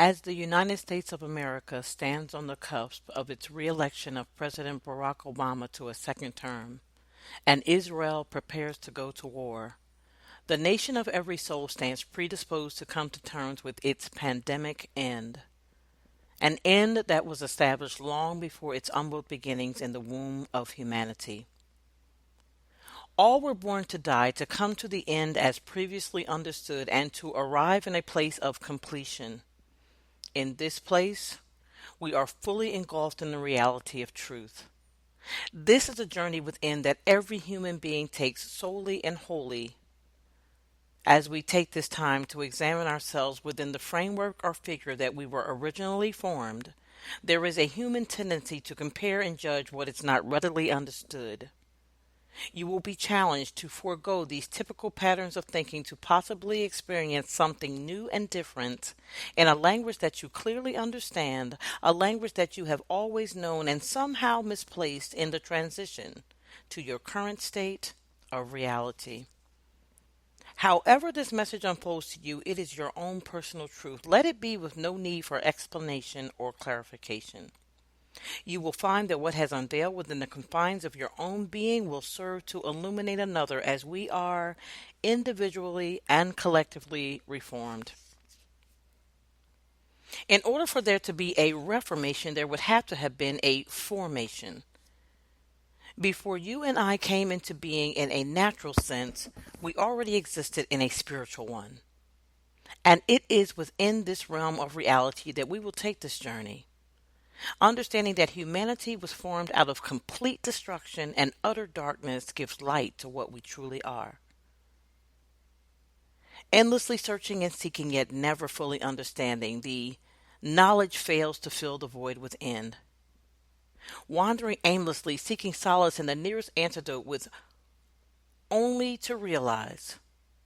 As the United States of America stands on the cusp of its re-election of President Barack Obama to a second term, and Israel prepares to go to war, the nation of every soul stands predisposed to come to terms with its pandemic end, an end that was established long before its humble beginnings in the womb of humanity. All were born to die, to come to the end as previously understood, and to arrive in a place of completion. In this place, we are fully engulfed in the reality of truth. This is a journey within that every human being takes solely and wholly. As we take this time to examine ourselves within the framework or figure that we were originally formed, there is a human tendency to compare and judge what is not readily understood. You will be challenged to forego these typical patterns of thinking to possibly experience something new and different in a language that you clearly understand, a language that you have always known and somehow misplaced in the transition to your current state of reality. However this message unfolds to you, it is your own personal truth. Let it be with no need for explanation or clarification. You will find that what has unveiled within the confines of your own being will serve to illuminate another as we are individually and collectively reformed. In order for there to be a reformation, there would have to have been a formation. Before you and I came into being in a natural sense, we already existed in a spiritual one. And it is within this realm of reality that we will take this journey. Understanding that humanity was formed out of complete destruction and utter darkness gives light to what we truly are. Endlessly searching and seeking yet never fully understanding, the knowledge fails to fill the void within. Wandering aimlessly, seeking solace in the nearest antidote with only to realize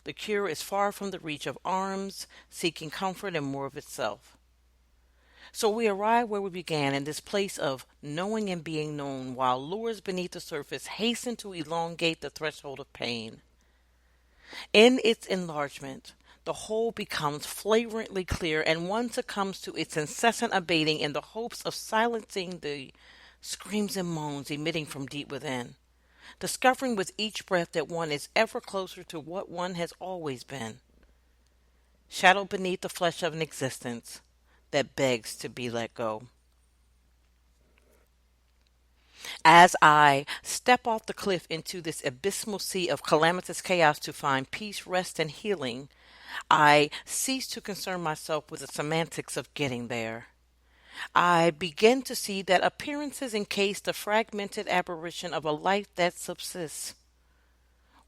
the cure is far from the reach of arms, seeking comfort and more of itself. So we arrive where we began, in this place of knowing and being known, while lures beneath the surface hasten to elongate the threshold of pain. In its enlargement, the whole becomes flagrantly clear, and one succumbs to its incessant abating in the hopes of silencing the screams and moans emitting from deep within, discovering with each breath that one is ever closer to what one has always been, shadowed beneath the flesh of an existence that begs to be let go. As I step off the cliff into this abysmal sea of calamitous chaos to find peace, rest, and healing, I cease to concern myself with the semantics of getting there. I begin to see that appearances encase the fragmented apparition of a life that subsists.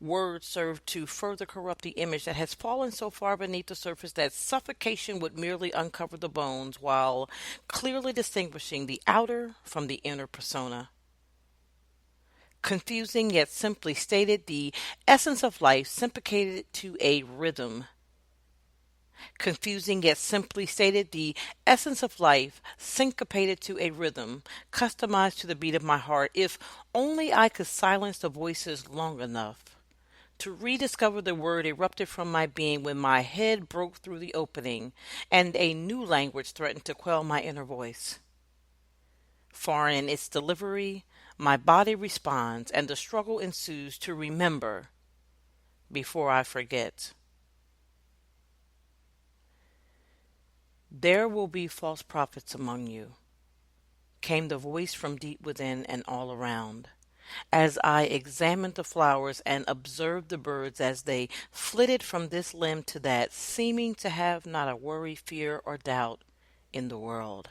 Words serve to further corrupt the image that has fallen so far beneath the surface that suffocation would merely uncover the bones while clearly distinguishing the outer from the inner persona. Confusing yet simply stated, the essence of life syncopated to a rhythm. Confusing yet simply stated, the essence of life syncopated to a rhythm, customized to the beat of my heart. If only I could silence the voices long enough to rediscover the word erupted from my being when my head broke through the opening and a new language threatened to quell my inner voice. Foreign in its delivery, my body responds, and the struggle ensues to remember before I forget. There will be false prophets among you, came the voice from deep within and all around, as I examined the flowers and observed the birds as they flitted from this limb to that, seeming to have not a worry, fear, or doubt in the world.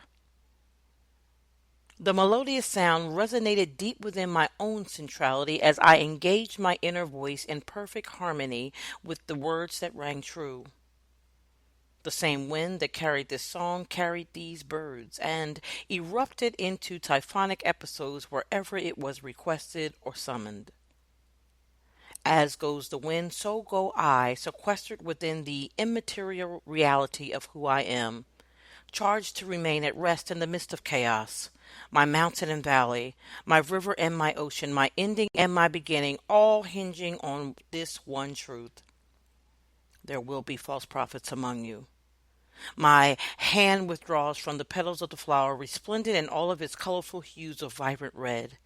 The melodious sound resonated deep within my own centrality as I engaged my inner voice in perfect harmony with the words that rang true. The same wind that carried this song carried these birds, and erupted into typhonic episodes wherever it was requested or summoned. As goes the wind, so go I, sequestered within the immaterial reality of who I am, charged to remain at rest in the midst of chaos, my mountain and valley, my river and my ocean, my ending and my beginning, all hinging on this one truth. There will be false prophets among you. My hand withdraws from the petals of the flower, resplendent in all of its colorful hues of vibrant red.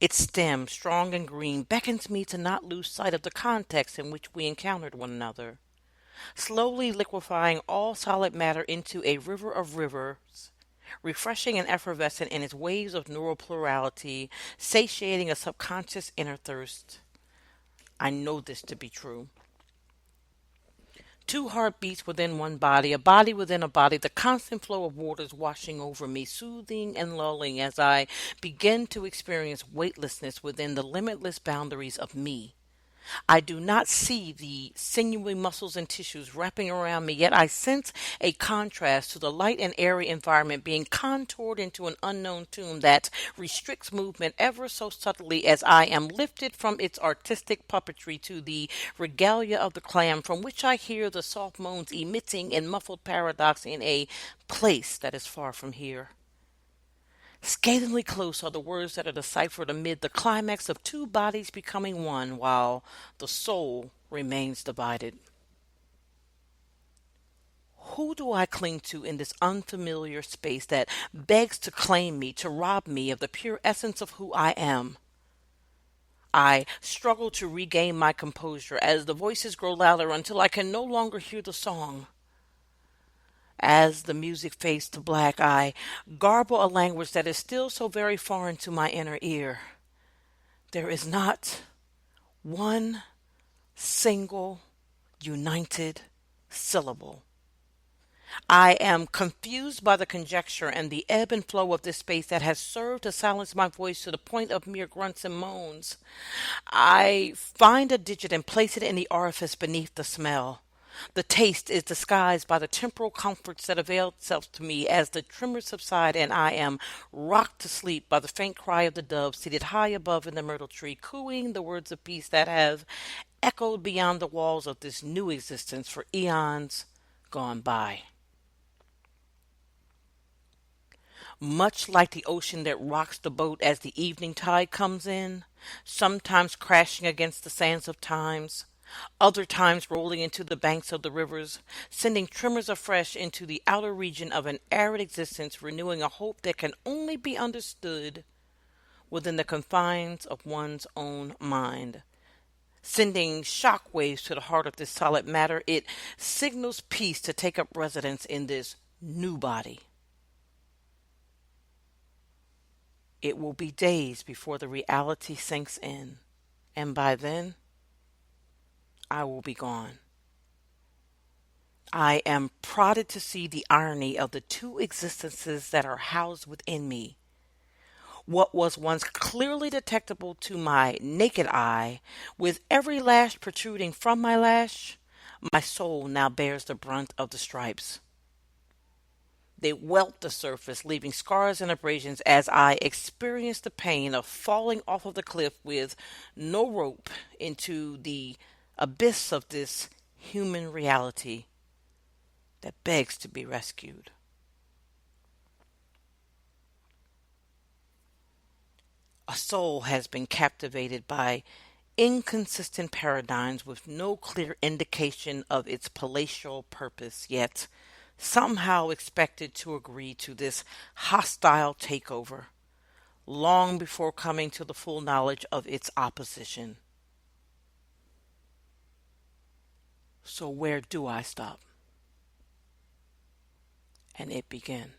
Its stem, strong and green, beckons me to not lose sight of the context in which we encountered one another, slowly liquefying all solid matter into a river of rivers, refreshing and effervescent in its waves of neural plurality, satiating a subconscious inner thirst. I know this to be true. Two heartbeats within one body, a body within a body, the constant flow of waters washing over me, soothing and lulling as I begin to experience weightlessness within the limitless boundaries of me. I do not see the sinewy muscles and tissues wrapping around me, yet I sense a contrast to the light and airy environment being contoured into an unknown tune that restricts movement ever so subtly as I am lifted from its artistic puppetry to the regalia of the clam, from which I hear the soft moans emitting in muffled paradox in a place that is far from here. Scathingly close are the words that are deciphered amid the climax of two bodies becoming one while the soul remains divided. Who do I cling to in this unfamiliar space that begs to claim me, to rob me of the pure essence of who I am? I struggle to regain my composure as the voices grow louder until I can no longer hear the song. As the music fades to black, I garble a language that is still so very foreign to my inner ear. There is not one single united syllable. I am confused by the conjecture and the ebb and flow of this space that has served to silence my voice to the point of mere grunts and moans. I find a digit and place it in the orifice beneath the smell. The taste is disguised by the temporal comforts that avail itself to me as the tremors subside and I am rocked to sleep by the faint cry of the dove seated high above in the myrtle tree, cooing the words of peace that have echoed beyond the walls of this new existence for eons gone by. Much like the ocean that rocks the boat as the evening tide comes in, sometimes crashing against the sands of times, other times rolling into the banks of the rivers, sending tremors afresh into the outer region of an arid existence, renewing a hope that can only be understood within the confines of one's own mind. Sending shock waves to the heart of this solid matter, it signals peace to take up residence in this new body. It will be days before the reality sinks in, and by then, I will be gone. I am prodded to see the irony of the two existences that are housed within me. What was once clearly detectable to my naked eye, with every lash protruding from my lash, my soul now bears the brunt of the stripes. They welt the surface, leaving scars and abrasions as I experience the pain of falling off of the cliff with no rope into the abyss of this human reality that begs to be rescued. A soul has been captivated by inconsistent paradigms with no clear indication of its palatial purpose, yet somehow expected to agree to this hostile takeover long before coming to the full knowledge of its opposition. So where do I stop? And it began.